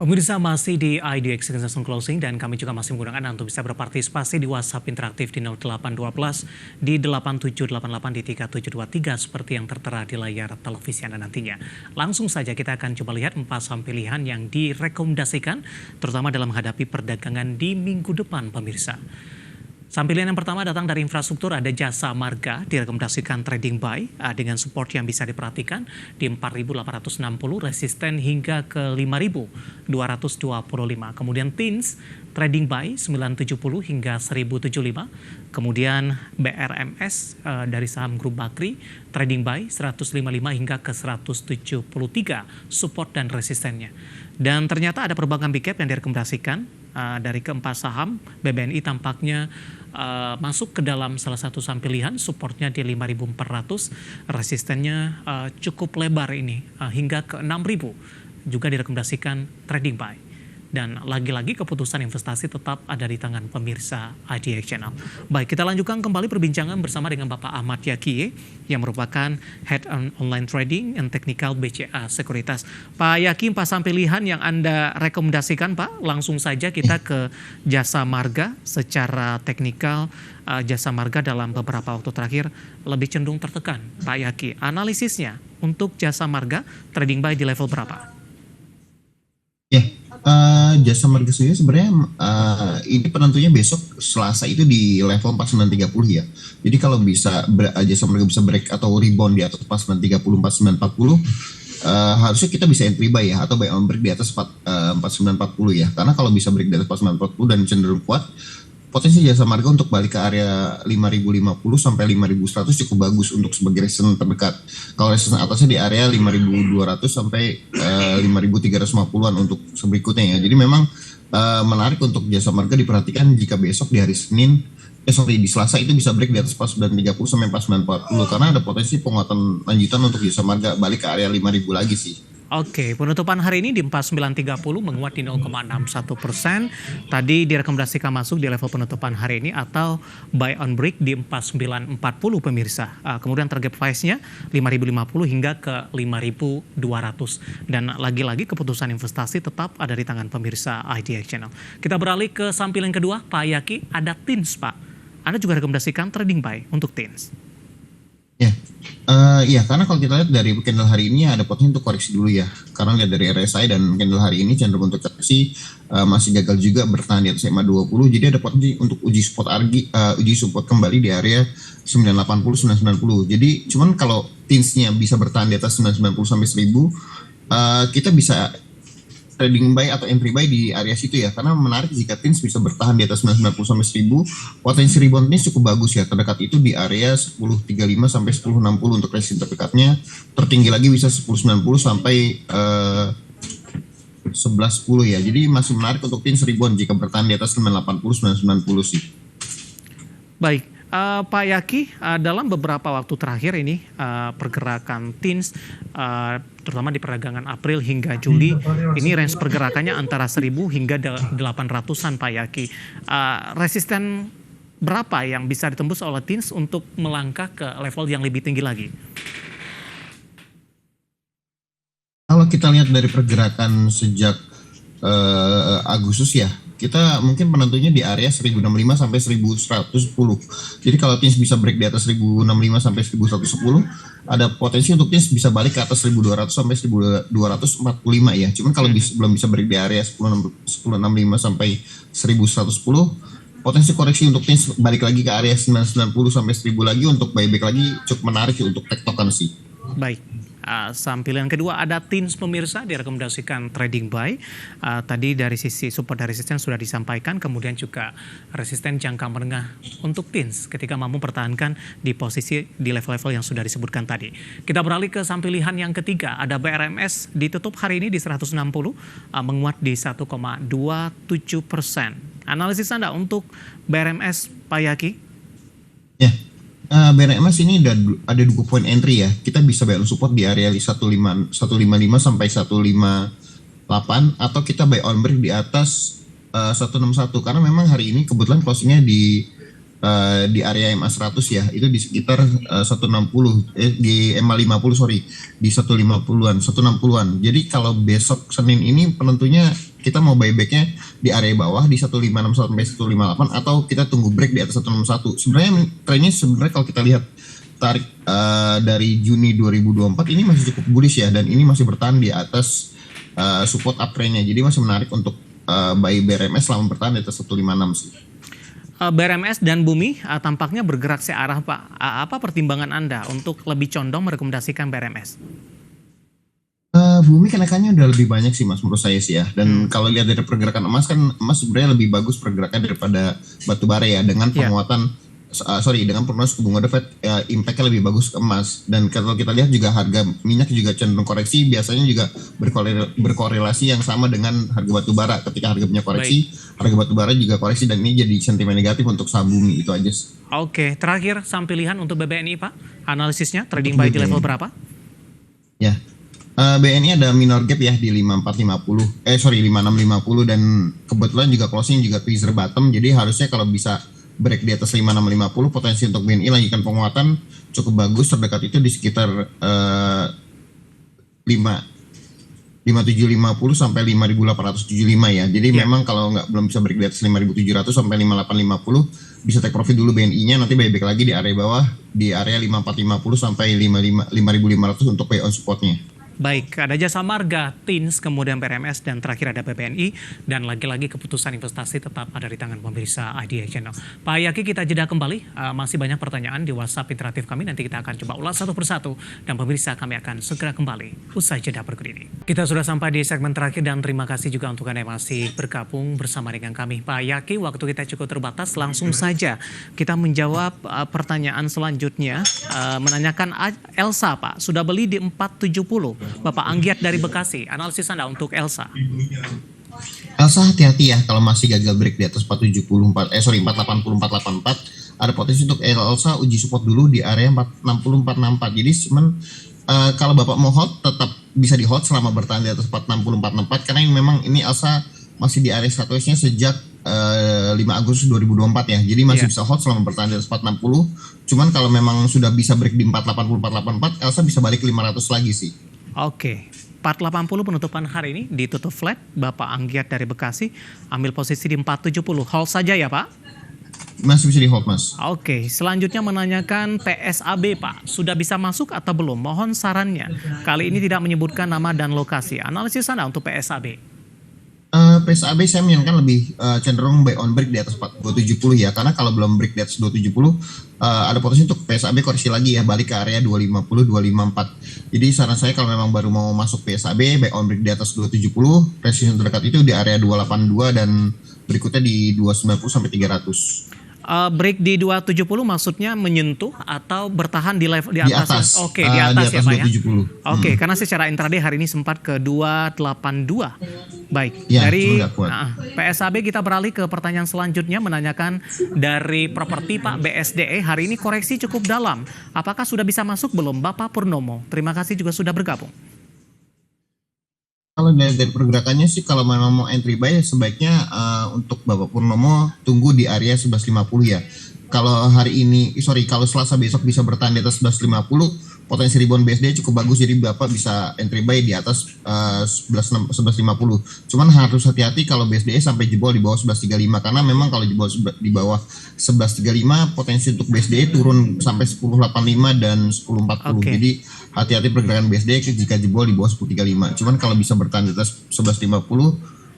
Pemirsa masih di IDX Transaction Closing dan kami juga masih menggunakan Anda untuk bisa berpartisipasi di WhatsApp interaktif di 0812 di 8788 di 3723 seperti yang tertera di layar televisi Anda nantinya. Langsung saja kita akan coba lihat 4 saham pilihan yang direkomendasikan terutama dalam menghadapi perdagangan di minggu depan pemirsa. Saham pilihan yang pertama datang dari infrastruktur, ada Jasa Marga, direkomendasikan trading buy dengan support yang bisa diperhatikan di 4.860, resisten hingga ke 5.225. Kemudian TINS, trading buy 970 hingga 1.075. Kemudian BRMS dari saham grup Bakri, trading buy 155 hingga ke 173, support dan resistennya. Dan ternyata ada perbankan big cap yang direkomendasikan. Dari keempat saham, BBNI tampaknya masuk ke dalam salah satu saham pilihan, supportnya di 5.400, resistennya cukup lebar ini hingga ke 6.000, juga direkomendasikan trading buy. Dan lagi-lagi keputusan investasi tetap ada di tangan pemirsa IDX Channel. Baik, kita lanjutkan kembali perbincangan bersama dengan Bapak Ahmad Yakie yang merupakan Head on Online Trading and Technical BCA Sekuritas. Pak Yakie, pas saham pilihan yang Anda rekomendasikan Pak, langsung saja kita ke Jasa Marga. Secara teknikal, Jasa Marga dalam beberapa waktu terakhir lebih cenderung tertekan. Pak Yakie, analisisnya untuk Jasa Marga trading buy di level berapa? Jasa Marga sendiri sebenarnya ini penentunya besok Selasa itu di level 4930 ya. Jadi kalau bisa Jasa Marga bisa break atau rebound di atas 4930, 4940, harusnya kita bisa entry buy ya, atau buy on break di atas 4940 ya. Karena kalau bisa break di atas 4940 dan cenderung kuat, potensi Jasa Marga untuk balik ke area 5.050 sampai 5.100 cukup bagus untuk sebagai resistance terdekat. Kalau resistance atasnya di area 5.200 sampai 5.350-an untuk berikutnya ya. Jadi memang menarik untuk Jasa Marga diperhatikan jika besok di hari Senin, di Selasa itu bisa break di atas 4930 sampai 4940 karena ada potensi penguatan lanjutan untuk Jasa Marga balik ke area 5.000 lagi sih. Oke, penutupan hari ini di 4930 menguat di 0,61%. Tadi direkomendasikan masuk di level penutupan hari ini atau buy on break di 4940 pemirsa. Kemudian target price-nya 5.050 hingga ke 5.200. Dan lagi-lagi keputusan investasi tetap ada di tangan pemirsa IDX Channel. Kita beralih ke saham pilihan kedua, Pak Yakie, ada TINS Pak. Anda juga rekomendasikan trading buy untuk TINS. Ya, karena kalau kita lihat dari candle hari ini ada potensi untuk koreksi dulu ya. Karena lihat dari RSI dan candle hari ini cenderung untuk koreksi, masih gagal juga bertahan di atas EMA 20. Jadi ada potensi untuk uji support kembali di area 980 990. Jadi cuman kalau TINS-nya bisa bertahan di atas 990 sampai 1000, kita bisa trading buy atau entry buy di area situ ya, karena menarik jika TINS bisa bertahan di atas 990 sampai 1000, potensi rebound TINS cukup bagus ya, terdekat itu di area 1035 sampai 1060 untuk resistance terdekatnya, tertinggi lagi bisa 1090 sampai 1110 ya, jadi masih menarik untuk TINS rebound jika bertahan di atas 980 990 sih. Baik. Pak Yakie, dalam beberapa waktu terakhir ini pergerakan TINS terutama di perdagangan April hingga Juli ini range pergerakannya antara 1.000 hingga 800-an Pak Yakie. Resisten berapa yang bisa ditembus oleh TINS untuk melangkah ke level yang lebih tinggi lagi? Kalau kita lihat dari pergerakan sejak Agustus ya, kita mungkin penentunya di area 1065 sampai 1110. Jadi kalau TINS bisa break di atas 1065 sampai 1110, ada potensi untuk TINS bisa balik ke atas 1200 sampai 1245 ya. Cuman kalau belum bisa break di area 1065 sampai 1110, potensi koreksi untuk TINS balik lagi ke area 990 sampai 1000 lagi untuk buyback lagi cukup menarik untuk tektokan sih. Baik. Saham pilihan kedua ada TINS pemirsa, direkomendasikan trading buy. Tadi dari sisi support dan resisten sudah disampaikan, kemudian juga resisten jangka menengah untuk TINS ketika mampu pertahankan di posisi di level-level yang sudah disebutkan tadi. Kita beralih ke saham pilihan yang ketiga, ada BRMS ditutup hari ini di 160, menguat di 1,27%. Analisis Anda untuk BRMS, Pak Yakie? Ya. BRMS ini ada 2 poin entry ya. Kita bisa buy on support di area 155 sampai 158, atau kita buy on break di atas 161 karena memang hari ini kebetulan closingnya di area MA 100 ya, itu di sekitar 160 di MA 50 di 150-an 160-an. Jadi kalau besok Senin ini penentunya kita mau buybacknya di area bawah di 156 sampai 158 atau kita tunggu break di atas 161. Sebenarnya trennya kalau kita lihat tarik dari Juni 2024 ini masih cukup bullish ya, dan ini masih bertahan di atas support uptrendnya. Jadi masih menarik untuk buy BRMS selama bertahan di atas 156 sih. BRMS dan Bumi tampaknya bergerak searah Pak. Apa pertimbangan Anda untuk lebih condong merekomendasikan BRMS? Bumi kenaikannya udah lebih banyak sih Mas menurut saya sih ya. Dan kalau lihat dari pergerakan emas kan, emas sebenarnya lebih bagus pergerakannya daripada batu bara ya, dengan penguatan dengan prognosis suku bunga The Fed impact-nya lebih bagus ke emas. Dan kalau kita lihat juga harga minyak juga cenderung koreksi, biasanya juga berkorelasi yang sama dengan harga batu bara. Ketika harga minyak koreksi, harga batu bara juga koreksi, dan ini jadi sentimen negatif untuk saham Bumi. Itu aja. Oke, terakhir saham pilihan untuk BBNI Pak, analisisnya trading buy di level berapa? Ya, BNI ada minor gap ya di 5650 dan kebetulan juga closing juga tweezer bottom, jadi harusnya kalau bisa break di atas 5650, potensi untuk BNI lanjutkan penguatan cukup bagus. Terdekat itu di sekitar 5750 sampai 5875 ya. Jadi memang kalau belum bisa break di atas 5700 sampai 5850 bisa take profit dulu BNI-nya, nanti buyback lagi di area bawah di area 5450 sampai 5500 untuk pay on support-nya. Baik, ada Jasa Marga, TINS, kemudian BRMS, dan terakhir ada BBNI. Dan lagi-lagi keputusan investasi tetap ada di tangan pemirsa IDX Channel. Pak Yaki, kita jeda kembali. Masih banyak pertanyaan di WhatsApp interaktif kami. Nanti kita akan coba ulas satu persatu. Dan pemirsa, kami akan segera kembali usai jeda berikut ini. Kita sudah sampai di segmen terakhir, dan terima kasih juga untuk Anda yang masih bergabung bersama dengan kami. Pak Yaki, waktu kita cukup terbatas. Langsung saja kita menjawab pertanyaan selanjutnya. Menanyakan Elsa, Pak. Sudah beli di 470. Bapak Anggiat dari Bekasi, analisis Anda untuk Elsa. Elsa hati-hati ya kalau masih gagal break di atas 484, 484. Ada potensi untuk Elsa uji support dulu di area 46464. Jadi kalau Bapak mau hold, tetap bisa di hold selama bertahan di atas 46464, karena memang ini Elsa masih di area statusnya sejak 5 Agustus 2024 ya. Jadi masih bisa hold selama bertahan di atas 460. Cuman kalau memang sudah bisa break di 484, Elsa bisa balik ke 500 lagi sih. Oke, 480 penutupan hari ini ditutup flat. Bapak Anggiat dari Bekasi ambil posisi di 470. Hold saja ya Pak? Masih bisa di hold Mas. Oke, selanjutnya menanyakan PSAB Pak. Sudah bisa masuk atau belum? Mohon sarannya. Kali ini tidak menyebutkan nama dan lokasi. Analisis Anda untuk PSAB. PSAB saya menyarankan lebih cenderung buy on break di atas 270 ya, karena kalau belum break di atas 270 ada potensi untuk PSAB koreksi lagi ya, balik ke area 250 254. Jadi saran saya kalau memang baru mau masuk PSAB, buy on break di atas 270, resistance terdekat itu di area 282 dan berikutnya di 290 sampai 300. Break di 270 maksudnya menyentuh atau bertahan di level di atas? Oke, di di atas ya Pak ya. 270. Oke, karena secara intraday hari ini sempat ke 282. Baik, Ya, dari kuat. PSAB kita beralih ke pertanyaan selanjutnya, menanyakan dari properti Pak BSDE, hari ini koreksi cukup dalam. Apakah sudah bisa masuk belum Bapak Purnomo? Terima kasih juga sudah bergabung. Kalau dari pergerakannya sih, kalau memang mau entry buy sebaiknya untuk Bapak Purnomo tunggu di area 1150 ya. Kalau kalau Selasa besok bisa bertahan di atas 1150, potensi rebound BSD cukup bagus, jadi Bapak bisa entry buy di atas 1150. Cuman harus hati-hati kalau BSD sampai jebol di bawah 1135, karena memang kalau jebol di bawah 1135 potensi untuk BSD turun sampai 1085 dan 1040. Jadi hati-hati pergerakan BSD jika jebol di bawah 1035. Cuman kalau bisa bertahan di atas 1150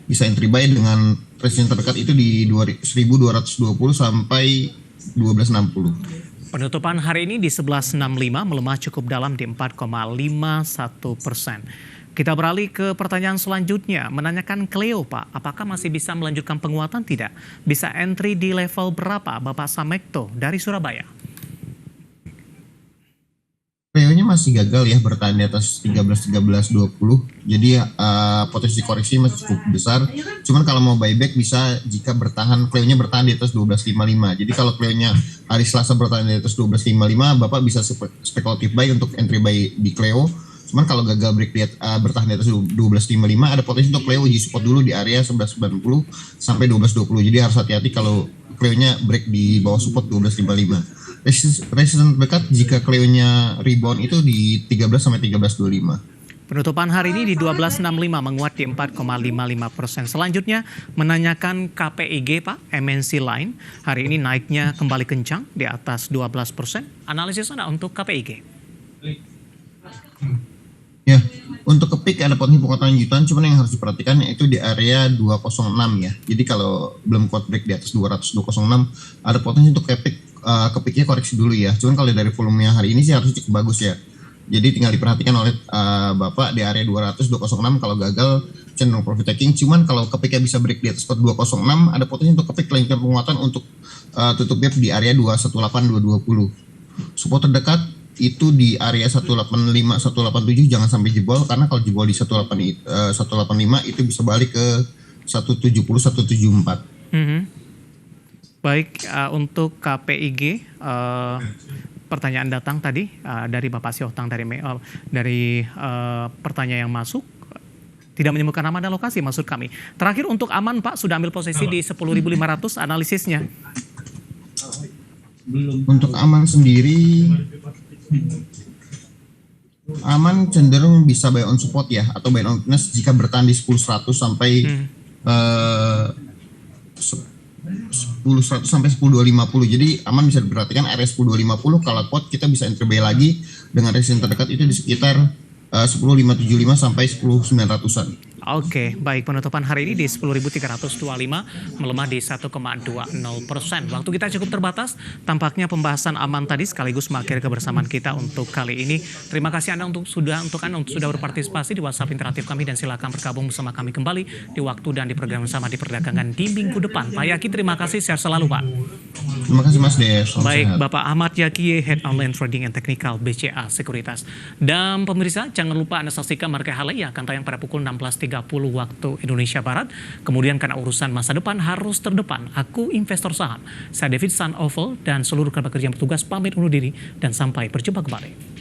bisa entry buy dengan resistance terdekat itu di 1220 sampai 1260. Penutupan hari ini di 1165 melemah cukup dalam di 4,51%. Kita beralih ke pertanyaan selanjutnya, menanyakan Cleo Pak, apakah masih bisa melanjutkan penguatan tidak? Bisa entry di level berapa Bapak Samekto dari Surabaya? Cleo-nya masih gagal ya bertahan di atas 13-13-20. Jadi potensi koreksi masih cukup besar. Cuman kalau mau buyback bisa jika Cleo-nya bertahan di atas 12.55. Jadi kalau Cleo-nya hari Selasa bertahan di atas 12.55, Bapak bisa spekulatif buy untuk entry buy di Cleo. Cuman kalau gagal bertahan di atas 12.55, ada potensi untuk Cleo uji support dulu di area 11.90 sampai 12.20. Jadi harus hati-hati kalau Cleo-nya break di bawah support 12.55. Resistance dekat jika Cleo-nya rebound itu di 13 sampai 13.25. Penutupan hari ini di 12.65 menguat di 4,55%. Selanjutnya menanyakan KPIG Pak, MNC Line. Hari ini naiknya kembali kencang di atas 12%. Analisis Anda untuk KPIG? Ya, untuk kepik ada potensi penguatan lanjutan, cuman yang harus diperhatikan yaitu di area 206 ya. Jadi kalau belum kuat break di atas 206, ada potensi untuk kepiknya koreksi dulu ya. Cuman kalau dari volumenya hari ini sih harusnya cukup bagus ya. Jadi tinggal diperhatikan oleh Bapak di area 206 kalau gagal cenderung profit taking. Cuman kalau kepiknya bisa break di atas 206, ada potensi untuk kepik lanjutan penguatan untuk tutup gap di area 218-220. Support terdekat itu di area 185-187 jangan sampai jebol, karena kalau jebol di 185 itu bisa balik ke 170-174. Baik, untuk KPIG pertanyaan datang tadi dari Bapak Siohtang dari pertanyaan yang masuk tidak menyebutkan nama dan lokasi maksud kami. Terakhir untuk aman Pak sudah ambil posisi di 10.500 analisisnya. Untuk aman sendiri, aman cenderung bisa buy on support ya, atau buy on weakness jika bertahan di 10.100 sampai 10.100 sampai 10.250. Jadi aman bisa diperhatikan area 10.250. Kalau quote kita bisa enter buy lagi dengan resistance terdekat itu di sekitar 10.575 sampai 10.900-an. Oke, baik, penutupan hari ini di 10.325 melemah di 1,20%. Waktu kita cukup terbatas, tampaknya pembahasan aman tadi sekaligus mengakhiri kebersamaan kita untuk kali ini. Terima kasih Anda untuk sudah berpartisipasi di WhatsApp interaktif kami, dan silakan bergabung bersama kami kembali di waktu dan di program bersama di perdagangan di minggu depan. Pak Yaki, terima kasih, sehat selalu Pak. Terima kasih Mas Des. Baik, sehat. Bapak Ahmad Yaki, Head Online Trading and Technical BCA Sekuritas. Dan pemirsa, jangan lupa Anda saksikan Market Highlight yang akan tayang pada pukul 16.30 waktu Indonesia Barat. Kemudian karena urusan masa depan harus terdepan, aku investor saham. Saya David San Oval dan seluruh kerabat kerja yang bertugas pamit undur diri dan sampai berjumpa kembali.